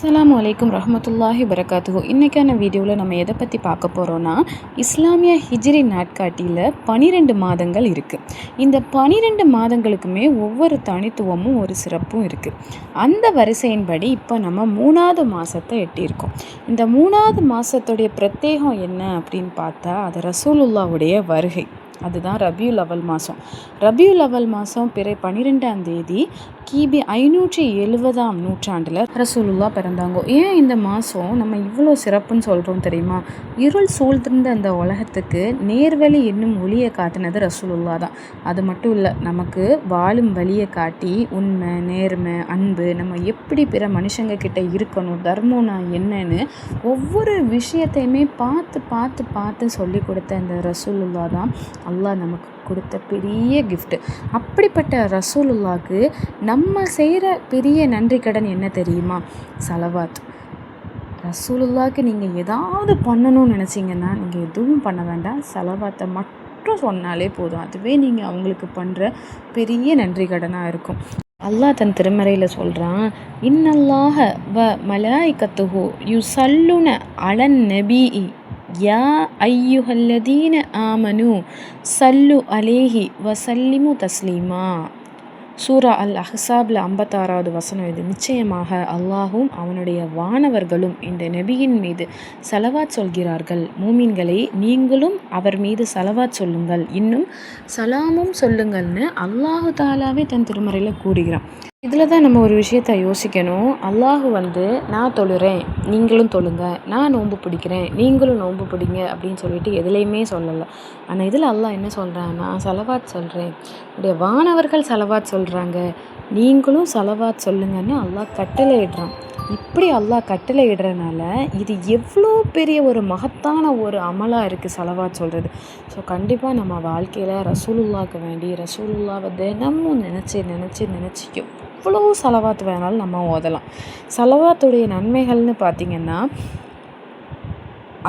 அஸ்ஸலாமு அலைக்கும் ரஹ்மத்துல்லாஹி வரகாத்துஹு. இன்றைக்கான வீடியோவில் நம்ம எதை பற்றி பார்க்க போகிறோன்னா, இஸ்லாமிய ஹிஜ்ரி நாட்காட்டியில் 12 மாதங்கள் இருக்குது. இந்த 12 மாதங்களுக்குமே ஒவ்வொரு தனித்துவமும் ஒரு சிறப்பும் இருக்குது. அந்த வரிசையின்படி இப்போ நம்ம 3வது மாதத்தை எட்டியிருக்கோம். இந்த 3வது மாதத்துடைய பிரத்யேகம் என்ன அப்படின்னு பார்த்தா, அது ரசூலுல்லாவுடைய வருகை. அதுதான் ரபியுல் அவல் மாதம். ரபியுல் அவல் மாதம் பிறை 12ஆம் தேதி கிபி 570ஆம் நூற்றாண்டில் ரசூலுல்லா பிறந்தாங்க. ஏன் இந்த மாதம் நம்ம இவ்வளோ சிறப்புன்னு சொல்கிறோம் தெரியுமா? இருள் சூழ்ந்திருந்த அந்த உலகத்துக்கு நேர்வழி என்னும் ஒளியை காட்டினது ரசூலுல்லா தான். அது மட்டும் இல்லை, நமக்கு வாழும் வழியை காட்டி உண்மை, நேர்மை, அன்பு, நம்ம எப்படி பிற மனுஷங்க கிட்ட இருக்கணும், தர்மம்னா என்னன்னு ஒவ்வொரு விஷயத்தையுமே பார்த்து பார்த்து பார்த்து சொல்லி கொடுத்த அந்த ரசூலுல்லா தான் அல்லாஹ் நமக்கு கொடுத்த பெரிய கிஃப்ட். அப்படிப்பட்ட ரசூலுல்லாக்கு நம்ம செய்கிற பெரிய நன்றி கடன் என்ன தெரியுமா? சலவாத். ரசூலுல்லாக்கு நீங்கள் ஏதாவது பண்ணணும்னு நினச்சிங்கன்னா நீங்கள் எதுவும் பண்ண வேண்டாம், சலவாத்தை மட்டும் சொன்னாலே போதும். அதுவே நீங்கள் அவங்களுக்கு பண்ணுற பெரிய நன்றி கடனாக இருக்கும். அல்லாஹ் தன் திருமறையில் சொல்கிறான், இன்னல்லாஹ வ மலாயிகத்துஹு யுஸல்லுன அலன் நபிஇ யா ஐயுஹல்லதீன ஆமனு சல்லு அலேஹி வசல்லிமு தஸ்லீமா. சூரா அல் அஹ்ஸாபில் 56வது வசனம் இது. நிச்சயமாக அல்லாஹும் அவனுடைய வானவர்களும் இந்த நபியின் மீது சலவாத் சொல்கிறார்கள். மூமின்களே, நீங்களும் அவர் மீது சலவாத் சொல்லுங்கள், இன்னும் சலாமும் சொல்லுங்கள்னு அல்லாஹு தாலாவே தன் திருமறையில் கூறுகிறான். இதில் தான் நம்ம ஒரு விஷயத்தை யோசிக்கணும். அல்லாஹு நான் தொழுறேன் நீங்களும் தொழுங்க, நான் நோன்பு பிடிக்கிறேன் நீங்களும் நோன்பு பிடிங்க அப்படின்னு சொல்லிட்டு எதுலேயுமே சொல்லலை. ஆனால் இதில் அல்லாஹ் என்ன சொல்கிறான்? நான் சலவாத் சொல்கிறேன், என்னுடைய வானவர்கள் சலவாத் சொல்கிறாங்க, நீங்களும் சலவாத் சொல்லுங்கன்னு அல்லாஹ் கட்டளை இடுறான். இப்படி அல்லாஹ் கட்டளை இடுறதுனால இது எவ்வளோ பெரிய ஒரு மகத்தான ஒரு அமலாக இருக்குது சலவாத் சொல்கிறது. ஸோ கண்டிப்பாக நம்ம வாழ்க்கையில் ரசூலுல்லாவுக்கு வேண்டி ரசூலுல்லாவை தினமும் நினச்சி எவ்வளோ சலவாத் வேணாலும் நம்ம ஓதலாம். சலவாத்துடைய நன்மைகள்னு பார்த்திங்கன்னா,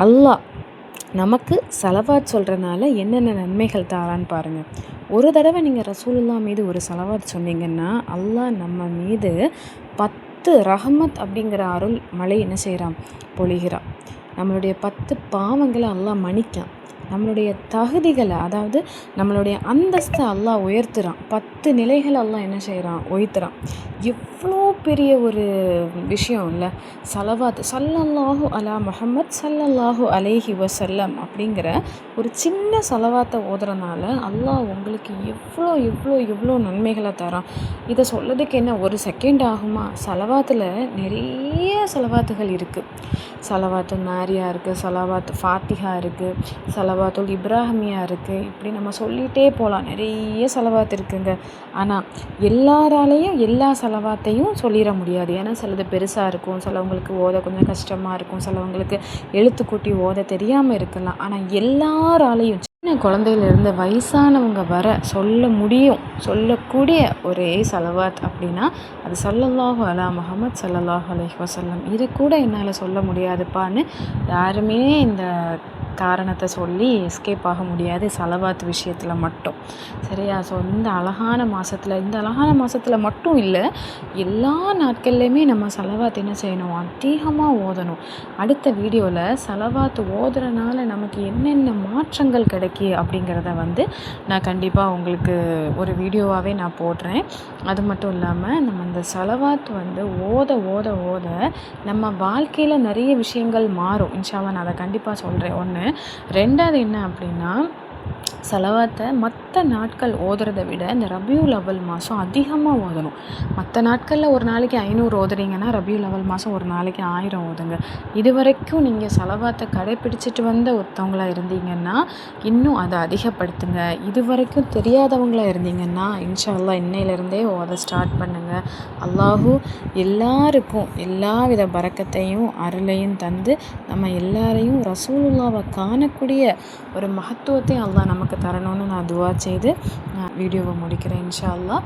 அல்லாஹ் நமக்கு சலவாத் சொல்கிறனால என்னென்ன நன்மைகள் தாரான்னு பாருங்கள். ஒரு தடவை நீங்கள் ரசூலுல்லா மீது ஒரு சலவாத் சொன்னீங்கன்னா அல்லாஹ் நம்ம மீது 10 ரஹமத் அப்படிங்கிற அருள் மழை என்ன செய்கிறான்? பொழிகிறான். நம்மளுடைய 10 பாவங்களை அல்லாஹ் மன்னிக்கான். நம்மளுடைய தகுதிகளை, அதாவது நம்மளுடைய அந்தஸ்தை அல்லாஹ் உயர்த்துறான். 10 நிலைகளை அல்லாஹ் என்ன செய்கிறான்? உயர்த்துறான். எவ்வளோ பெரிய ஒரு விஷயம் இல்லை சலவாத். சல்லல்லாஹு அலா முஹம்மத் சல்லல்லாஹு அலைஹி வசல்லம் அப்படிங்கிற ஒரு சின்ன சலவாத்தை ஓதுறனால அல்லாஹ் உங்களுக்கு எவ்வளோ எவ்வளோ எவ்வளோ நன்மைகளை தரான். இதை சொல்லதுக்கு என்ன ஒரு செகண்ட் ஆகுமா? சலவாத்தில் நிறைய சலவாத்துகள் இருக்குது. சலவாத்து நாரியா இருக்குது, சலவாத்து ஃபாத்திஹா இருக்குது, சலவாத்துல் இப்ராஹிமியா இருக்குது. இப்படி நம்ம சொல்லிகிட்டே போகலாம். நிறைய சலவாத் இருக்குங்க. ஆனால் எல்லாராலையும் எல்லா சலவாத்தையும் சொல்லிட முடியாது. ஏன்னா சிலது பெருசாக இருக்கும், சிலவங்களுக்கு ஓத கொஞ்சம் கஷ்டமாக இருக்கும், சிலவங்களுக்கு எழுத்து கூட்டி ஓத தெரியாமல் இருக்கலாம். ஆனால் எல்லாராலையும் சின்ன குழந்தையிலேருந்து வயசானவங்க வர சொல்லக்கூடிய ஒரே சலவாத் அப்படின்னா அது சல்லல்லாஹு அலா முஹம்மத் சல்லல்லாஹு அலைஹி வஸல்லம். இது கூட என்னால் சொல்ல முடியாதுப்பான்னு யாருமே இந்த காரணத்தை சொல்லி எஸ்கேப் ஆக முடியாது சலவாத் விஷயத்தில் மட்டும். சரியா? ஸோ இந்த அழகான மாதத்தில் மட்டும் இல்லை, எல்லா நாட்கள்லையுமே நம்ம சலவாத் என்ன செய்யணும்? அதிகமாக ஓதணும். அடுத்த வீடியோவில் சலவாத் ஓதுறனால நமக்கு என்னென்ன மாற்றங்கள் கிடைக்கி அப்படிங்கிறத நான் கண்டிப்பாக உங்களுக்கு ஒரு வீடியோவாகவே நான் போடுறேன். அது மட்டும் இல்லாமல் நம்ம இந்த சலவாத் ஓத ஓத ஓத நம்ம வாழ்க்கையில் நிறைய விஷயங்கள் மாறும். இன்ஷா அல்லாஹ் நான் அதை கண்டிப்பாக சொல்கிறேன். ஒன்று. ரெண்டாவது என்ன அப்படின்னா, சலவாத்தை மற்ற நாட்கள் ஓதுறத விட இந்த ரபியுல் அவல் மாதம் அதிகமாக ஓதணும். மற்ற நாட்களில் ஒரு நாளைக்கு 500 ஓதுறீங்கன்னா ரபியுல் அவல் மாதம் ஒரு நாளைக்கு 1000 ஓதுங்க. இது வரைக்கும் நீங்கள் சலவாத்தை கடைப்பிடிச்சிட்டு வந்த ஒருத்தவங்களாக இருந்தீங்கன்னா இன்னும் அதை அதிகப்படுத்துங்க. இது வரைக்கும் தெரியாதவங்களாக இருந்தீங்கன்னா இன்ஷா அல்லாஹ் இன்னையிலேருந்தே ஓத ஸ்டார்ட் பண்ணுங்கள். அல்லாஹு எல்லாருக்கும் எல்லா வித பரக்கத்தையும் அருளையும் தந்து நம்ம எல்லாரையும் ரசூலுல்லாவை காணக்கூடிய ஒரு மகத்துவத்தையும் அல்லாஹ் நமக்கு தரணும்னு நான் துவா செய்து நான் வீடியோவை முடிக்கிறேன். இன்ஷா அல்லாஹ்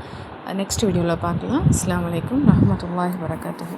நெக்ஸ்ட் வீடியோவில் பார்க்கலாம். அஸ்ஸலாமு அலைக்கும் ரஹ்மத்துல்லாஹி வரகாத்துஹு.